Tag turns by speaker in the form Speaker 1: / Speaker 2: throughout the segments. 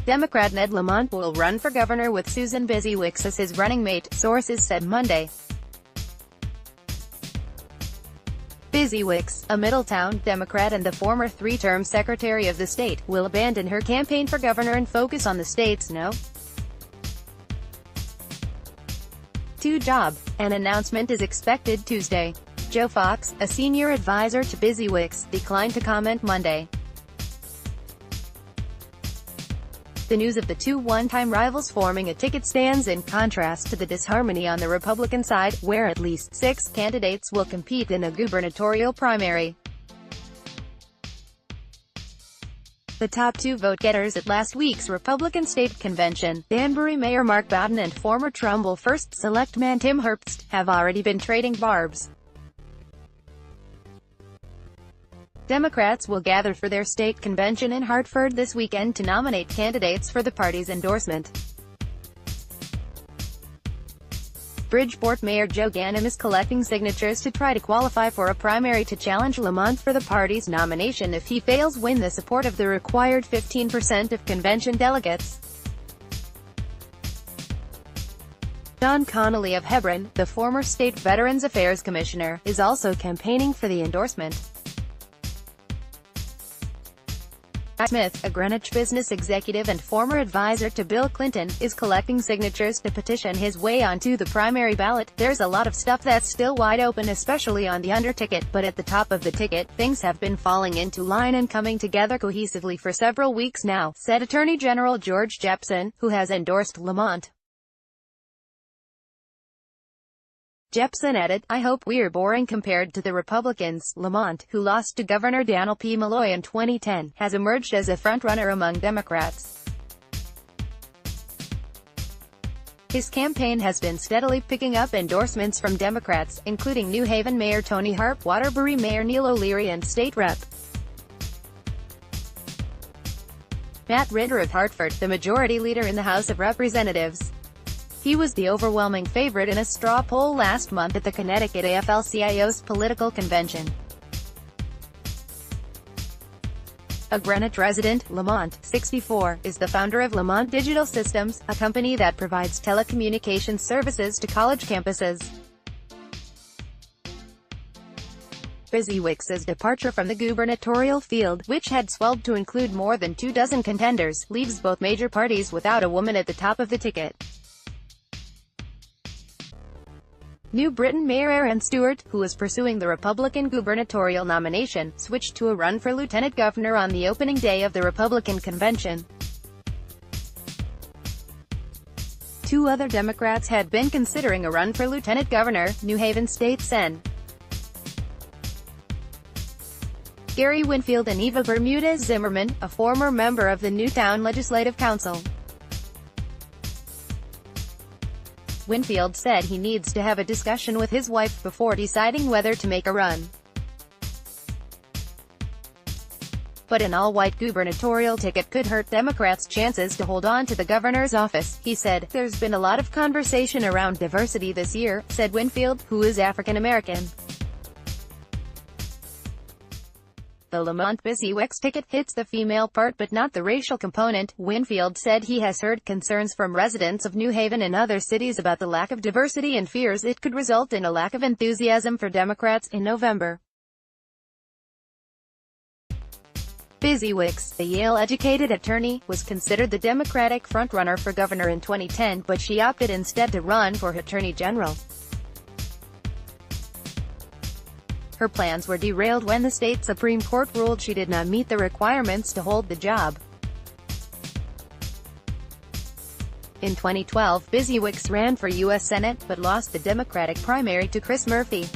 Speaker 1: Democrat Ned Lamont will run for governor with Susan Bysiewicz as his running mate, sources said Monday. Bysiewicz, a Middletown Democrat and the former three-term Secretary of the state, will abandon her campaign for governor and focus on the state's No. 2 job. An announcement is expected Tuesday. Joe Fox, a senior advisor to Bysiewicz, declined to comment Monday. The news of the two one-time rivals forming a ticket stands in contrast to the disharmony on the Republican side, where at least 6 candidates will compete in a gubernatorial primary. The top 2 vote-getters at last week's Republican state convention, Danbury Mayor Mark Bowden and former Trumbull First Selectman Tim Herbst, have already been trading barbs. Democrats will gather for their state convention in Hartford this weekend to nominate candidates for the party's endorsement. Bridgeport Mayor Joe Ganim is collecting signatures to try to qualify for a primary to challenge Lamont for the party's nomination if he fails win the support of the required 15% of convention delegates. John Connolly of Hebron, the former state Veterans Affairs Commissioner, is also campaigning for the endorsement. Smith, a Greenwich business executive and former advisor to Bill Clinton, is collecting signatures to petition his way onto the primary ballot. There's a lot of stuff that's still wide open, especially on the under ticket, but at the top of the ticket, things have been falling into line and coming together cohesively for several weeks now, said Attorney General George Jepsen, who has endorsed Lamont. Jepsen added, "I hope we're boring compared to the Republicans." Lamont, who lost to Governor Daniel P. Malloy in 2010, has emerged as a frontrunner among Democrats. His campaign has been steadily picking up endorsements from Democrats, including New Haven Mayor Tony Harp, Waterbury Mayor Neil O'Leary and State Rep. Matt Ritter of Hartford, the majority leader in the House of Representatives. He was the overwhelming favorite in a straw poll last month at the Connecticut AFL-CIO's political convention. A Greenwich resident, Lamont, 64, is the founder of Lamont Digital Systems, a company that provides telecommunications services to college campuses. Byziewicz's departure from the gubernatorial field, which had swelled to include more than 24 contenders, leaves both major parties without a woman at the top of the ticket. New Britain Mayor Aaron Stewart, who was pursuing the Republican gubernatorial nomination, switched to a run for lieutenant governor on the opening day of the Republican convention. 2 other Democrats had been considering a run for lieutenant governor, New Haven State Sen. Gary Winfield and Eva Bermudez Zimmerman, a former member of the Newtown Legislative Council. Winfield said he needs to have a discussion with his wife before deciding whether to make a run. But an all-white gubernatorial ticket could hurt Democrats' chances to hold on to the governor's office, he said. "There's been a lot of conversation around diversity this year," said Winfield, who is African American. The Lamont-Bysiewicz ticket hits the female part but not the racial component. Winfield said he has heard concerns from residents of New Haven and other cities about the lack of diversity and fears it could result in a lack of enthusiasm for Democrats in November. Bysiewicz, a Yale-educated attorney, was considered the Democratic frontrunner for governor in 2010, but she opted instead to run for attorney general. Her plans were derailed when the state Supreme Court ruled she did not meet the requirements to hold the job. In 2012, Bysiewicz ran for U.S. Senate, but lost the Democratic primary to Chris Murphy.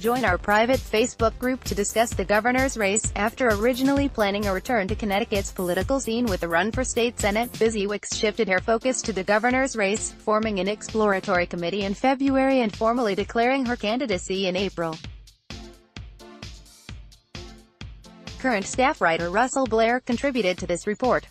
Speaker 1: Join our private Facebook group to discuss the governor's race. After originally planning a return to Connecticut's political scene with a run for state Senate, Bysiewicz shifted her focus to the governor's race, forming an exploratory committee in February and formally declaring her candidacy in April. Current staff writer Russell Blair contributed to this report.